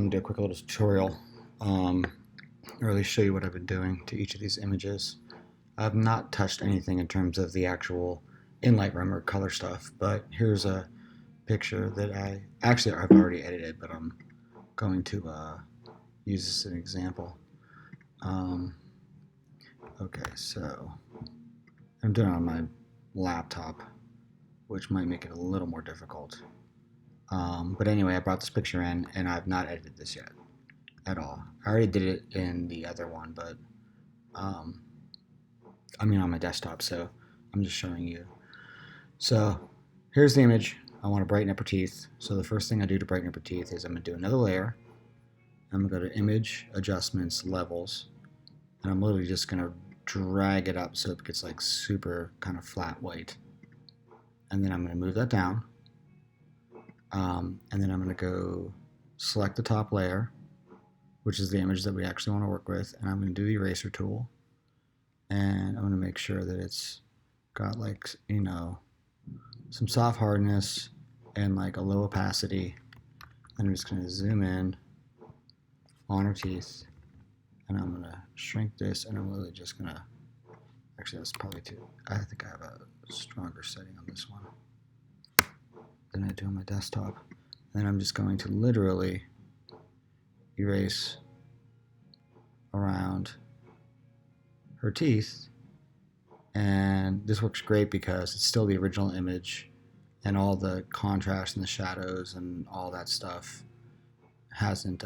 going to do a quick little tutorial, or at least show you what I've been doing to each of these images. I've not touched anything in terms of the actual in Lightroom or color stuff, but here's a picture that I've already edited, but I'm going to use this as an example. Okay, so I'm doing it on my laptop, which might make it a little more difficult. But anyway, I brought this picture in, and I've not edited this yet at all. I already did it in the other one, but on my desktop, so I'm just showing you. So here's the image. I want to brighten up her teeth. So the first thing I do to brighten up her teeth is I'm going to do another layer. I'm going to go to Image, Adjustments, Levels, and I'm literally just going to drag it up so it gets like super kind of flat white. And then I'm going to move that down. And then I'm going to go select the top layer, which is the image that we actually want to work with, and I'm going to do the eraser tool, and I'm going to make sure that it's got like, some soft hardness and like a low opacity. And I'm just going to zoom in on her teeth, and I'm going to shrink this, and I'm really just going to, actually that's probably too, I think I have a stronger setting on this one than I do on my desktop. And then I'm just going to literally erase around her teeth, and this works great because it's still the original image, and all the contrast and the shadows and all that stuff hasn't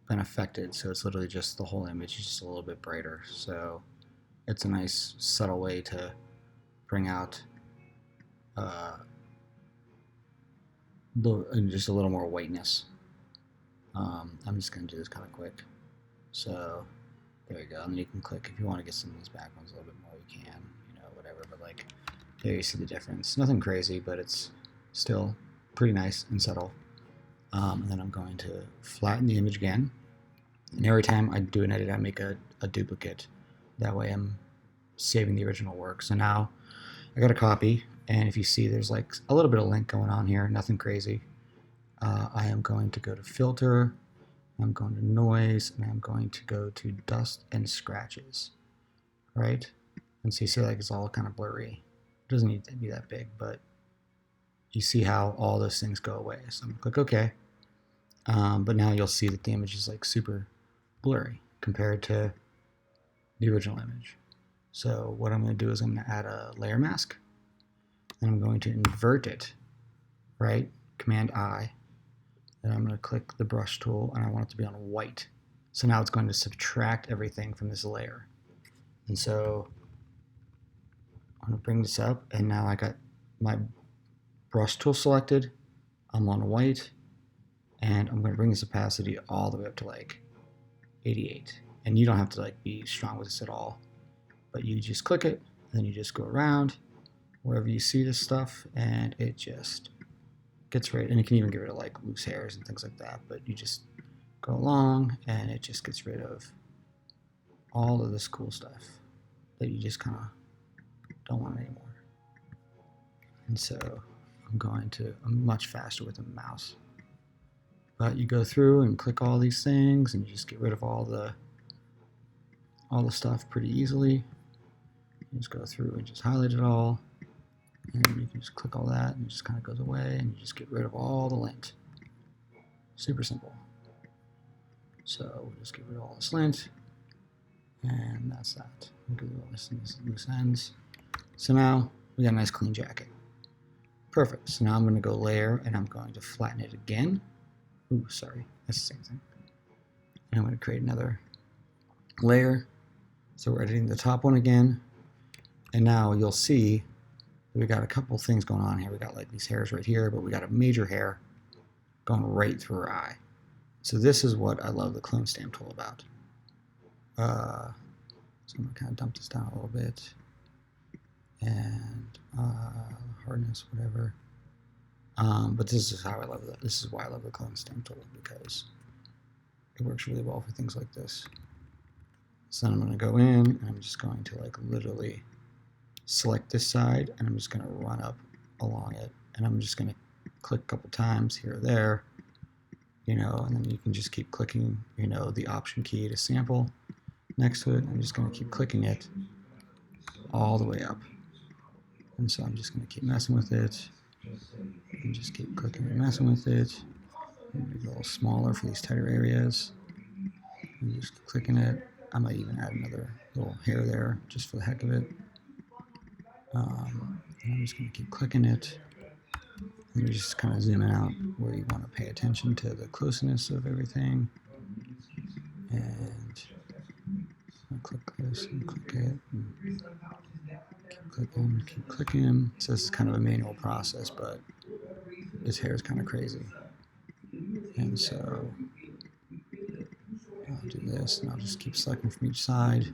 been affected, so it's literally just the whole image is just a little bit brighter. So it's a nice subtle way to bring out just a little more whiteness. I'm just going to do this kind of quick. So there you go. And then you can click if you want to get some of these backgrounds a little bit more, you can, whatever. But like, there you see the difference. Nothing crazy, but it's still pretty nice and subtle. And then I'm going to flatten the image again. And every time I do an edit, I make a duplicate. That way I'm saving the original work. So now I got a copy, and if you see, there's like a little bit of link going on here, nothing crazy. I am going to go to Filter, I'm going to Noise, and I'm going to go to Dust and Scratches, right? And so you see like it's all kind of blurry. It doesn't need to be that big, but you see how all those things go away. So I'm going to click OK. But now you'll see that the image is like super blurry compared to the original image. So what I'm going to do is I'm going to add a layer mask, and I'm going to invert it, right? Command I. Then I'm going to click the brush tool, and I want it to be on white. So now it's going to subtract everything from this layer. And so I'm going to bring this up, and now I got my brush tool selected. I'm on white, and I'm going to bring this opacity all the way up to like 88. And you don't have to like be strong with this at all, but you just click it, and then you just go around wherever you see this stuff, and it just gets rid, and you can even get rid of like loose hairs and things like that, but you just go along and it just gets rid of all of this cool stuff that you just kind of don't want anymore. And so I'm much faster with a mouse, but you go through and click all these things, and you just get rid of all the stuff pretty easily. You just go through and just highlight it all, and you can just click all that, and it just kind of goes away, and you just get rid of all the lint. Super simple. So we'll just get rid of all this lint, and that's that. We'll get rid of all this loose ends. So now we got a nice clean jacket. Perfect. So now I'm going to go layer, and I'm going to flatten it again. Ooh, sorry, that's the same thing. And I'm going to create another layer. So we're editing the top one again, and now you'll see we got a couple things going on here. We got like these hairs right here, but we got a major hair going right through her eye. So this is what I love the clone stamp tool about. So I'm going to kind of dump this down a little bit, and hardness, whatever. But this is how I love it. This is why I love the clone stamp tool, because it works really well for things like this. So then I'm going to go in, and I'm just going to like literally select this side, and I'm just going to run up along it, and I'm just going to click a couple times here or there, and then you can just keep clicking, the option key to sample next to it. I'm just going to keep clicking it all the way up. And so I'm just going to keep messing with it and just keep clicking and messing with it. Make it a little smaller for these tighter areas. And just keep clicking it. I might even add another little hair there just for the heck of it. And I'm just going to keep clicking it. And you're just kind of zooming out where you want to pay attention to the closeness of everything. And I'll click this and click it. And keep clicking. So this is kind of a manual process, but this hair is kind of crazy. And so I'll do this, and I'll just keep selecting from each side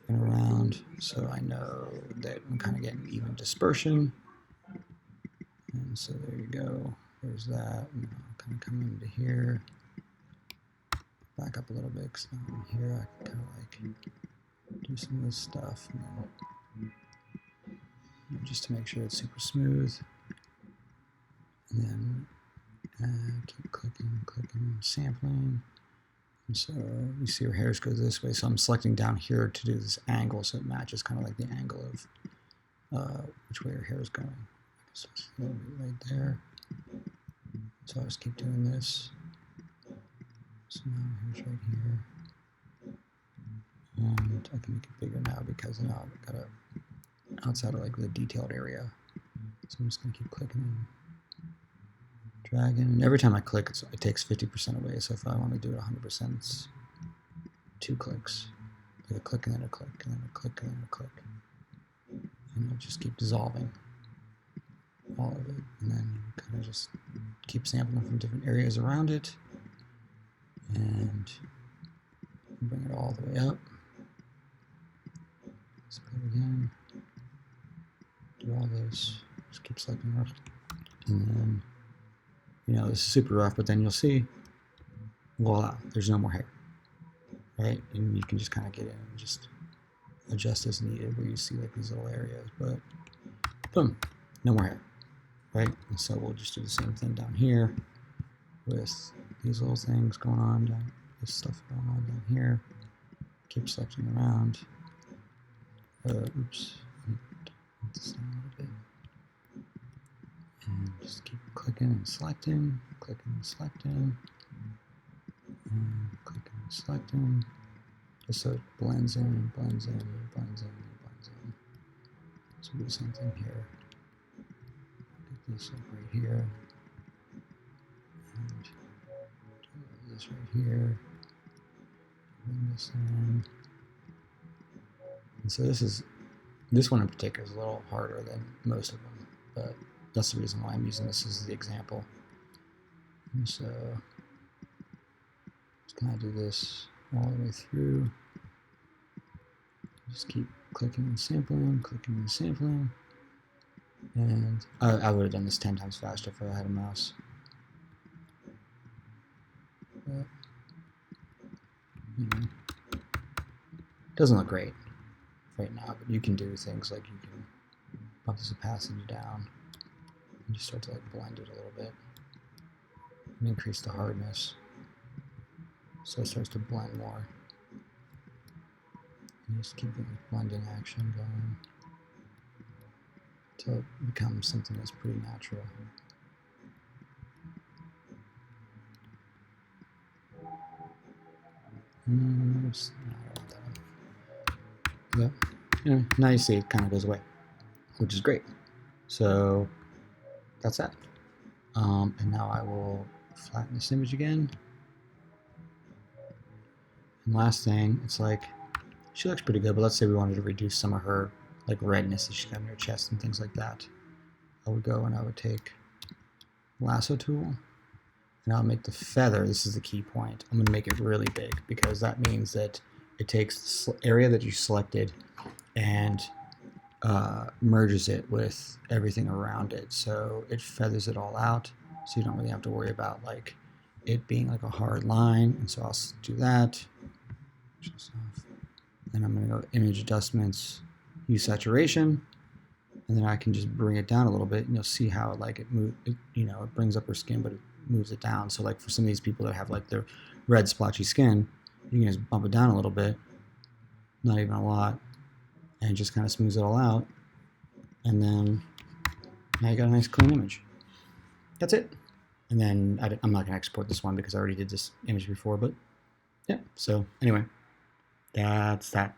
and around, so I know that I'm kind of getting even dispersion. And so there you go. There's that. And I'll kind of come into here, back up a little bit, because now I'm here. I can kind of like do some of this stuff, and then just to make sure it's super smooth. And then keep clicking, sampling. And so you see our hairs go this way. So I'm selecting down here to do this angle, so it matches kind of like the angle of which way your hair is going. So it's a little bit right there. So I just keep doing this. So now our hair's right here. And I can make it bigger now because now I've got a outside of like the detailed area. So I'm just going to keep clicking and dragging. And every time I click, it takes 50% away. So if I want to do it 100%, it's 2 clicks. Like a click and then a click and then a click and then a click. And it'll just keep dissolving all of it. And then you kind of just keep sampling from different areas around it. And bring it all the way up. Split again. Do all this. Just keep selecting rough. And then, this is super rough, but then you'll see, voila, there's no more hair. Right? And you can just kind of get in and just adjust as needed where you see like these little areas. But boom, no more hair. Right? And so we'll just do the same thing down here with these little things going on down, this stuff going on down here. Keep selecting around. Oops. Put this down a little bit. And just keep clicking and selecting, and clicking and selecting, just so it blends in and blends in and blends in and blends in. So we'll do the same thing here. Get this up right here. And do this right here. Bring this in. And so this one in particular is a little harder than most of them, but that's the reason why I'm using this as the example. And so just kind of do this all the way through. Just keep clicking and sampling, And I would have done this 10 times faster if I had a mouse. But, doesn't look great right now, but you can do things like you can bump this opacity down and just start to like blend it a little bit and increase the hardness so it starts to blend more. And just keep the blending action going until it becomes something that's pretty natural. Oops, no, I don't want that one. But now you see it kind of goes away, which is great. So that's that. And now I will flatten this image again. And last thing, it's like, she looks pretty good, but let's say we wanted to reduce some of her like redness that she's got in her chest and things like that. I would go and I would take lasso tool, and I'll make the feather, this is the key point, I'm going to make it really big because that means that it takes the area that you selected and merges it with everything around it, so it feathers it all out, so you don't really have to worry about like it being like a hard line. And so I'll do that. Then I'm going to go image adjustments, use saturation, and then I can just bring it down a little bit, and you'll see how like it moves. It brings up her skin, but it moves it down. So like for some of these people that have like their red splotchy skin, you can just bump it down a little bit, not even a lot, and it just kind of smooths it all out. And then now you got a nice clean image. That's it. And then I'm not going to export this one because I already did this image before, but yeah. So anyway, that's that.